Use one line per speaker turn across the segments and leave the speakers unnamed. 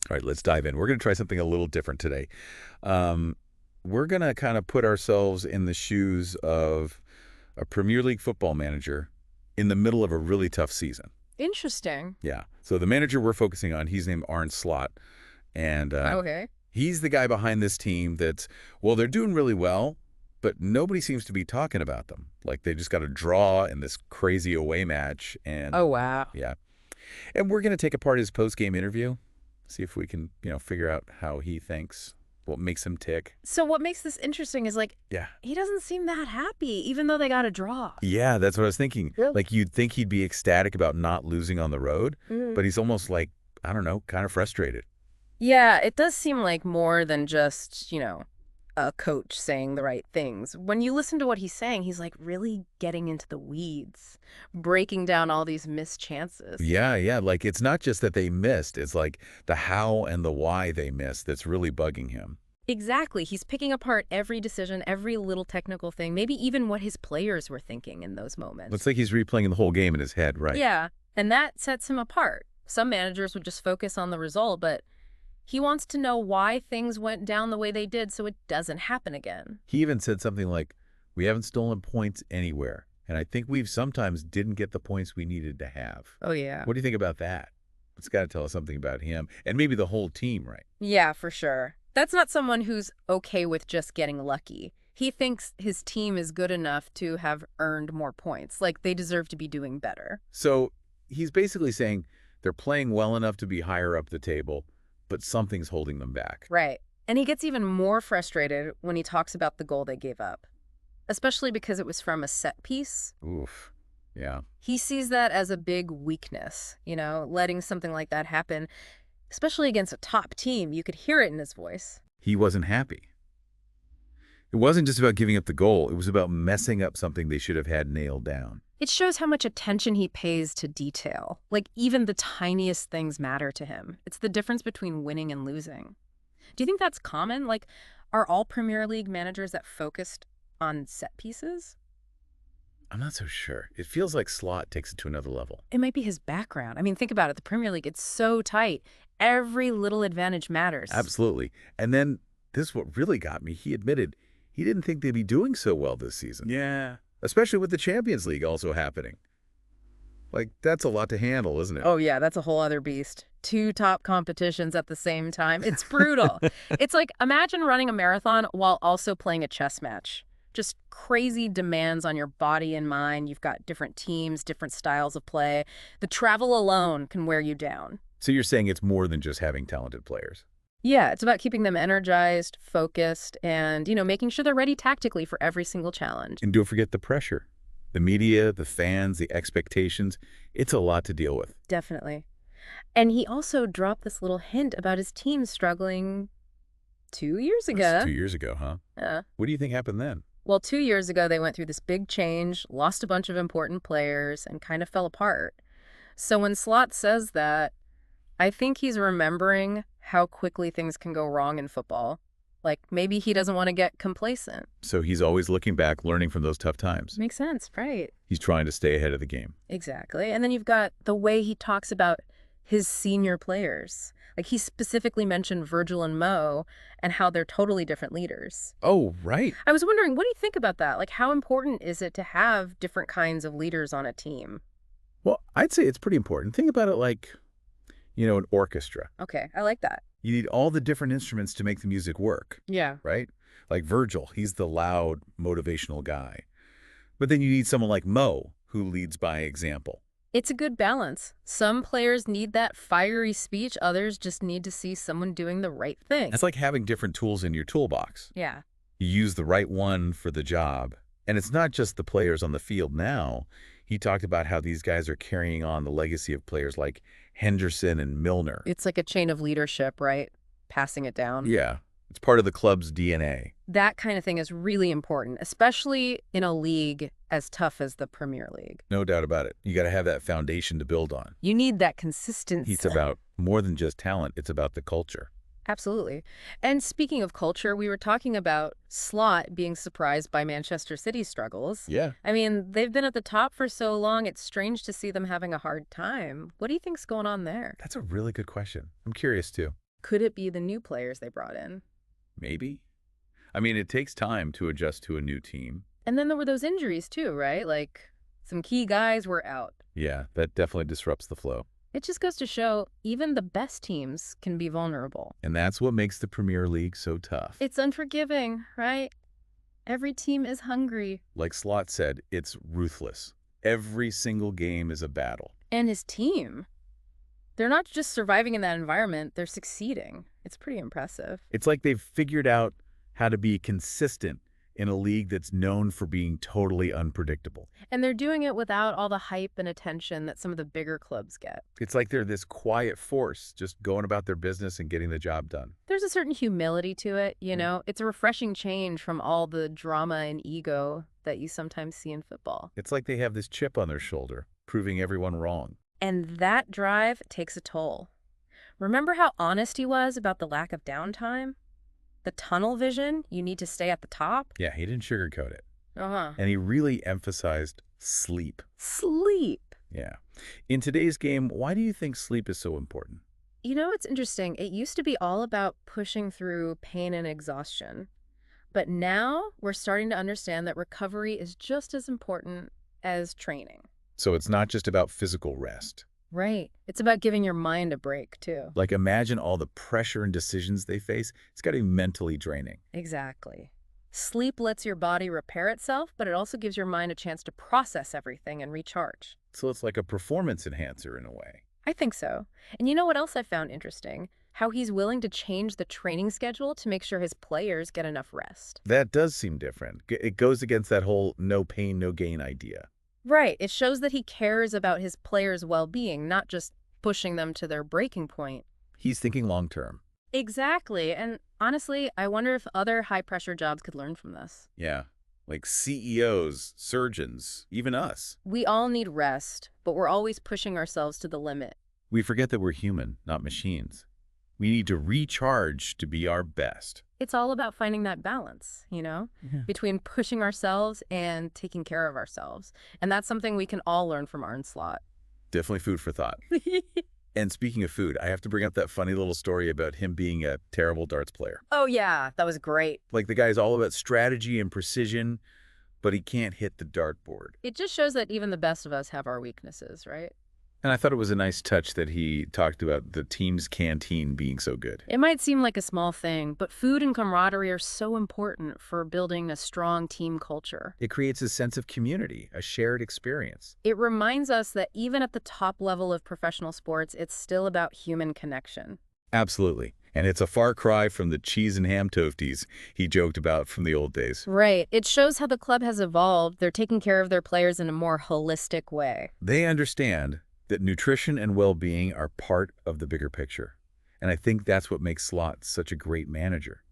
All right, let's dive in. We're going to try something a little different today. Um, we're going to kind of put ourselves in the shoes of a Premier League football manager in the middle of a really tough season.
Interesting.
Yeah. So the manager we're focusing on, he's named Arne Slot, and
Okay.
he's the guy behind this team that's, well, they're doing really well, but nobody seems to be talking about them. Like they just got a draw in this crazy away match, and
Oh, wow.
yeah. And we're going to take apart his post-game interview, see if we can, figure out how he thinks, what makes him tick.
So what makes this interesting is like
Yeah.
he doesn't seem that happy, even though they got a draw.
Yeah, that's what I was thinking.
Really?
Like you'd think he'd be ecstatic about not losing on the road,
Mm.
but he's almost like, I don't know, kind of frustrated.
Yeah, it does seem like more than just, a coach saying the right things. When you listen to what he's saying, he's like really getting into the weeds, breaking down all these missed chances.
Yeah, yeah. Like it's not just that they missed, it's like the how and the why they missed that's really bugging him.
Exactly. He's picking apart every decision, every little technical thing, maybe even what his players were thinking in those
Looks
moments.
like he's replaying the whole game in his head, right?
Yeah, and that sets him apart. Some managers would just focus on the result, but he wants to know why things went down the way they did so it doesn't happen again.
He even said something like, we haven't stolen points anywhere. And I think we've sometimes didn't get the points we needed to have.
Oh, yeah.
What do you think about that? It's got to tell us something about him and maybe the whole team, right?
Yeah, for sure. That's not someone who's okay with just getting lucky. He thinks his team is good enough to have earned more points, like they deserve to be doing better.
So he's basically saying they're playing well enough to be higher up the table, but something's holding them back.
Right. And he gets even more frustrated when he talks about the goal they gave up, especially because it was from a set piece.
Oof. Yeah.
He sees that as a big weakness, letting something like that happen, especially against a top team. You could hear it in his voice.
He wasn't happy. It wasn't just about giving up the goal. It was about messing up something they should have had nailed down.
It shows how much attention he pays to detail. Like, even the tiniest things matter to him. It's the difference between winning and losing. Do you think that's common? Like, are all Premier League managers that focused on set pieces?
I'm not so sure. It feels like Slot takes it to another level.
It might be his background. I mean, think about it. The Premier League, it's so tight. Every little advantage matters.
Absolutely. And then this is what really got me. He admitted he didn't think they'd be doing so well this season.
Yeah.
Especially with the Champions League also happening. Like, that's a lot to handle, isn't it?
Oh, yeah, that's a whole other beast. Two top competitions at the same time. It's brutal. It's like, imagine running a marathon while also playing a chess match. Just crazy demands on your body and mind. You've got different teams, different styles of play. The travel alone can wear you down.
So you're saying it's more than just having talented players.
Yeah, it's about keeping them energized, focused, and, making sure they're ready tactically for every single challenge.
And don't forget the pressure. The media, the fans, the expectations. It's a lot to deal with.
Definitely. And he also dropped this little hint about his team struggling 2 years ago.
That's 2 years ago, huh?
Yeah.
What do you think happened then?
Well, 2 years ago, they went through this big change, lost a bunch of important players, and kind of fell apart. So when Slot says that, I think he's remembering how quickly things can go wrong in football. Like, maybe he doesn't want to get complacent.
So he's always looking back, learning from those tough times.
Makes sense, right?
He's trying to stay ahead of the game.
Exactly. And then you've got the way he talks about his senior players. Like, he specifically mentioned Virgil and Mo and how they're totally different leaders.
Oh, right.
I was wondering, what do you think about that? Like, how important is it to have different kinds of leaders on a team?
Well, I'd say it's pretty important. Think about it like, an orchestra.
Okay, I like that.
You need all the different instruments to make the music work,
Yeah.
right? Like Virgil, he's the loud, motivational guy. But then you need someone like Mo, who leads by example.
It's a good balance. Some players need that fiery speech. Others just need to see someone doing the right thing.
It's like having different tools in your toolbox.
Yeah.
You use the right one for the job. And it's not just the players on the field now. He talked about how these guys are carrying on the legacy of players like Henderson and Milner.
It's like a chain of leadership, right? Passing it down.
Yeah, it's part of the club's DNA.
That kind of thing is really important, especially in a league as tough as the Premier League.
No doubt about it. You got to have that foundation to build on.
You need that consistency.
It's about more than just talent. It's about the culture.
Absolutely. And speaking of culture, we were talking about Slot being surprised by Manchester City's struggles.
Yeah.
I mean, they've been at the top for so long, it's strange to see them having a hard time. What do you think's going on there?
That's a really good question. I'm curious, too.
Could it be the new players they brought in?
Maybe. I mean, it takes time to adjust to a new team.
And then there were those injuries too, right? Like some key guys were out.
Yeah, that definitely disrupts the flow.
It just goes to show even the best teams can be vulnerable.
And that's what makes the Premier League so tough.
It's unforgiving, right? Every team is hungry.
Like Slot said, it's ruthless. Every single game is a battle.
And his team, they're not just surviving in that environment, they're succeeding. It's pretty impressive.
It's like they've figured out how to be consistent in a league that's known for being totally unpredictable.
And they're doing it without all the hype and attention that some of the bigger clubs get.
It's like they're this quiet force, just going about their business and getting the job done.
There's a certain humility to it, you know? It's a refreshing change from all the drama and ego that you sometimes see in football.
It's like they have this chip on their shoulder, proving everyone wrong.
And that drive takes a toll. Remember how honest he was about the lack of downtime? The tunnel vision, you need to stay at the top?
Yeah, he didn't sugarcoat it.
Uh-huh.
And he really emphasized sleep.
Sleep.
Yeah. In today's game, why do you think sleep is so important?
You know, it's interesting. It used to be all about pushing through pain and exhaustion. But now we're starting to understand that recovery is just as important as training.
So it's not just about physical rest.
Right. It's about giving your mind a break, too.
Like, imagine all the pressure and decisions they face. It's got to be mentally draining.
Exactly. Sleep lets your body repair itself, but it also gives your mind a chance to process everything and recharge.
So it's like a performance enhancer in a way.
I think so. And you know what else I found interesting? How he's willing to change the training schedule to make sure his players get enough rest.
That does seem different. It goes against that whole no pain, no gain idea.
Right. It shows that he cares about his players' well-being, not just pushing them to their breaking point.
He's thinking long term.
Exactly. And honestly, I wonder if other high-pressure jobs could learn from this.
Yeah. Like CEOs, surgeons, even us.
We all need rest, but we're always pushing ourselves to the limit.
We forget that we're human, not machines. We need to recharge to be our best.
It's all about finding that balance, you know, between pushing ourselves and taking care of ourselves. And that's something we can all learn from Arne Slot.
Definitely food for thought. And speaking of food, I have to bring up that funny little story about him being a terrible darts player.
Oh, yeah, that was great.
Like, the guy's all about strategy and precision, but he can't hit the dartboard.
It just shows that even the best of us have our weaknesses, right?
And I thought it was a nice touch that he talked about the team's canteen being so good.
It might seem like a small thing, but food and camaraderie are so important for building a strong team culture.
It creates a sense of community, a shared experience.
It reminds us that even at the top level of professional sports, it's still about human connection.
Absolutely. And it's a far cry from the cheese and ham toasties he joked about from the old days.
Right. It shows how the club has evolved. They're taking care of their players in a more holistic way.
They understand that nutrition and well-being are part of the bigger picture. And I think that's what makes Slot such a great manager.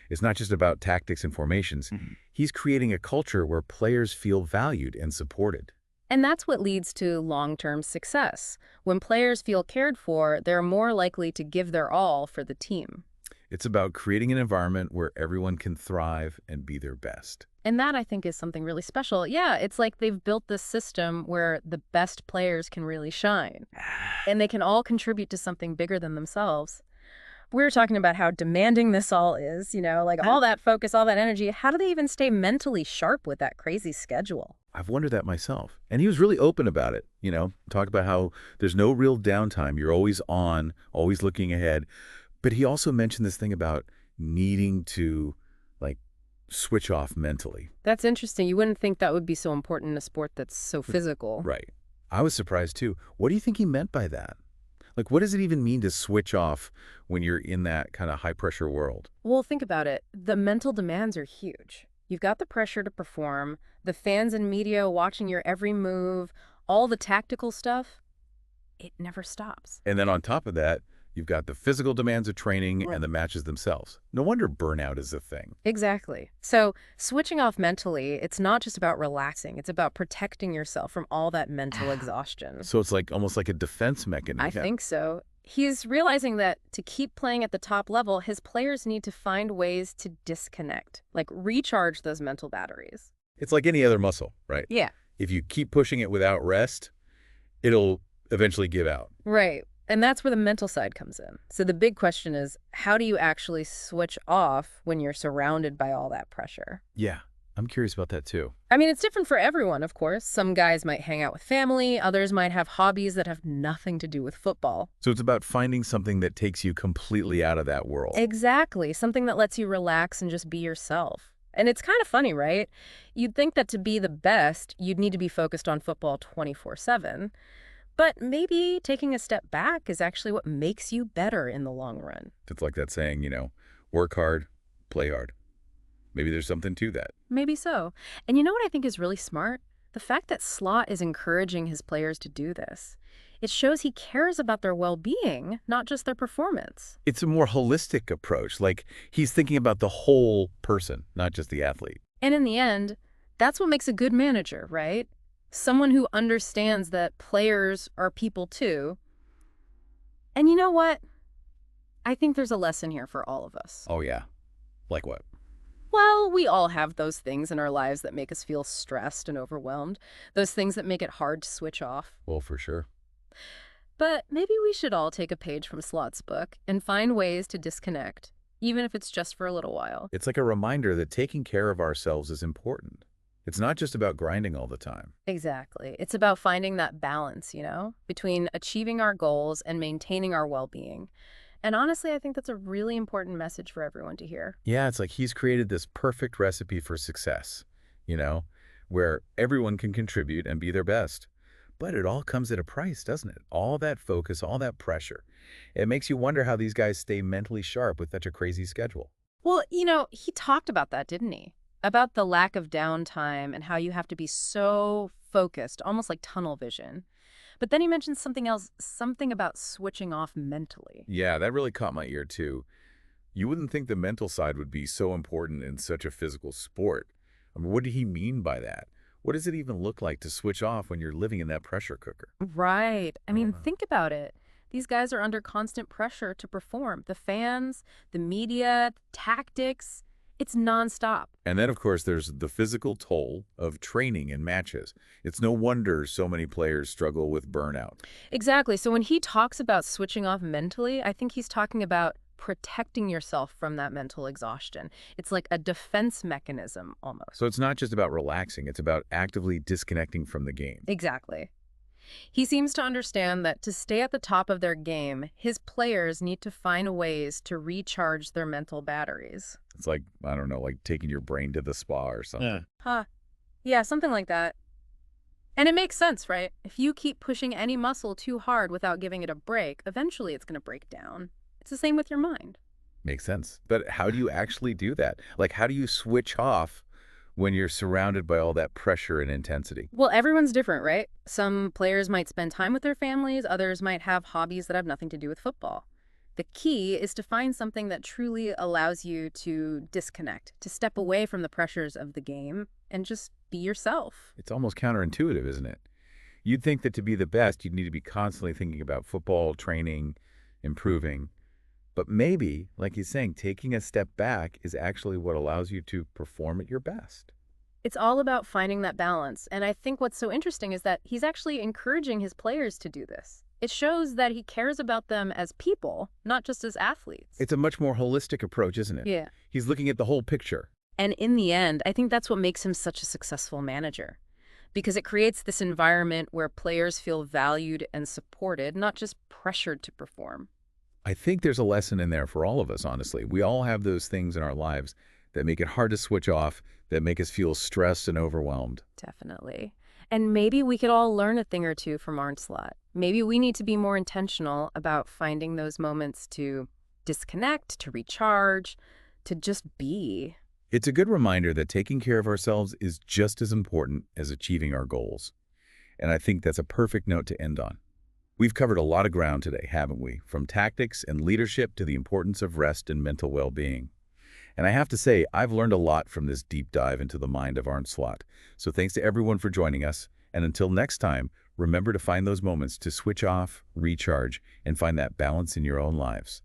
It's not just about tactics and formations. He's creating a culture where players feel valued and supported.
And that's what leads to long-term success. When players feel cared for, they're more likely to give their all for the team.
It's about creating an environment where everyone can thrive and be their best.
And that, I think, is something really special. Yeah, it's like they've built this system where the best players can really shine. And they can all contribute to something bigger than themselves. We were talking about how demanding this all is, you know, like all that focus, all that energy. How do they even stay mentally sharp with that crazy schedule?
I've wondered that myself. And he was really open about it, you know, talk about how there's no real downtime. You're always on, always looking ahead. But he also mentioned this thing about needing to, like, switch off mentally.
That's interesting. You wouldn't think that would be so important in a sport that's so physical.
Right. I was surprised, too. What do you think he meant by that? Like, what does it even mean to switch off when you're in that kind of high-pressure world?
Well, think about it. The mental demands are huge. You've got the pressure to perform, the fans and media watching your every move, all the tactical stuff. It never stops.
And then on top of that, you've got the physical demands of training and the matches themselves. No wonder burnout is a thing.
Exactly. So switching off mentally, it's not just about relaxing. It's about protecting yourself from all that mental exhaustion.
So it's like almost like a defense mechanism.
I think so. He's realizing that to keep playing at the top level, his players need to find ways to disconnect, like recharge those mental batteries.
It's like any other muscle, right?
Yeah.
If you keep pushing it without rest, it'll eventually give out.
Right. And that's where the mental side comes in. So the big question is, how do you actually switch off when you're surrounded by all that pressure?
Yeah, I'm curious about that too.
I mean, it's different for everyone, of course. Some guys might hang out with family, others might have hobbies that have nothing to do with football.
So it's about finding something that takes you completely out of that world.
Exactly, something that lets you relax and just be yourself. And it's kind of funny, right? You'd think that to be the best, you'd need to be focused on football 24/7. But maybe taking a step back is actually what makes you better in the long run.
It's like that saying, work hard, play hard. Maybe there's something to that.
Maybe so. And you know what I think is really smart? The fact that Slot is encouraging his players to do this. It shows he cares about their well-being, not just their performance.
It's a more holistic approach. Like he's thinking about the whole person, not just the athlete.
And in the end, that's what makes a good manager, right? Someone who understands that players are people too. And you know what? I think there's a lesson here for all of us.
Oh, yeah. Like what?
Well, we all have those things in our lives that make us feel stressed and overwhelmed. Those things that make it hard to switch off.
Well, for sure.
But maybe we should all take a page from Slot's book and find ways to disconnect, even if it's just for a little while.
It's like a reminder that taking care of ourselves is important. It's not just about grinding all the time.
Exactly. It's about finding that balance, between achieving our goals and maintaining our well-being. And honestly, I think that's a really important message for everyone to hear.
Yeah, it's like he's created this perfect recipe for success, where everyone can contribute and be their best. But it all comes at a price, doesn't it? All that focus, all that pressure. It makes you wonder how these guys stay mentally sharp with such a crazy schedule.
Well, he talked about that, didn't he? About the lack of downtime and how you have to be so focused, almost like tunnel vision. But then he mentioned something else, something about switching off mentally.
Yeah, that really caught my ear too. You wouldn't think the mental side would be so important in such a physical sport. I mean, what did he mean by that? What does it even look like to switch off when you're living in that pressure cooker?
Right. I mean, think about it. These guys are under constant pressure to perform. The fans, the media, tactics, it's nonstop.
And then, of course, there's the physical toll of training and matches. It's no wonder so many players struggle with burnout.
Exactly. So when he talks about switching off mentally, I think he's talking about protecting yourself from that mental exhaustion. It's like a defense mechanism almost.
So it's not just about relaxing, it's about actively disconnecting from the game.
Exactly. He seems to understand that to stay at the top of their game, his players need to find ways to recharge their mental batteries.
It's like, I don't know, like taking your brain to the spa or something.
Yeah.
Huh. Yeah, something like that. And it makes sense, right? If you keep pushing any muscle too hard without giving it a break, eventually it's going to break down. It's the same with your mind.
Makes sense. But how do you actually do that? Like, how do you switch off when you're surrounded by all that pressure and intensity?
Well, everyone's different, right? Some players might spend time with their families, others might have hobbies that have nothing to do with football. The key is to find something that truly allows you to disconnect, to step away from the pressures of the game and just be yourself.
It's almost counterintuitive, isn't it? You'd think that to be the best, you'd need to be constantly thinking about football, training, improving. But maybe, like he's saying, taking a step back is actually what allows you to perform at your best.
It's all about finding that balance. And I think what's so interesting is that he's actually encouraging his players to do this. It shows that he cares about them as people, not just as athletes.
It's a much more holistic approach, isn't it?
Yeah.
He's looking at the whole picture.
And in the end, I think that's what makes him such a successful manager. Because it creates this environment where players feel valued and supported, not just pressured to perform.
I think there's a lesson in there for all of us, honestly. We all have those things in our lives that make it hard to switch off, that make us feel stressed and overwhelmed.
Definitely. And maybe we could all learn a thing or two from Arne Slot. Maybe we need to be more intentional about finding those moments to disconnect, to recharge, to just be.
It's a good reminder that taking care of ourselves is just as important as achieving our goals. And I think that's a perfect note to end on. We've covered a lot of ground today, haven't we? From tactics and leadership to the importance of rest and mental well-being. And I have to say, I've learned a lot from this deep dive into the mind of Arne Slot. So thanks to everyone for joining us. And until next time, remember to find those moments to switch off, recharge, and find that balance in your own lives.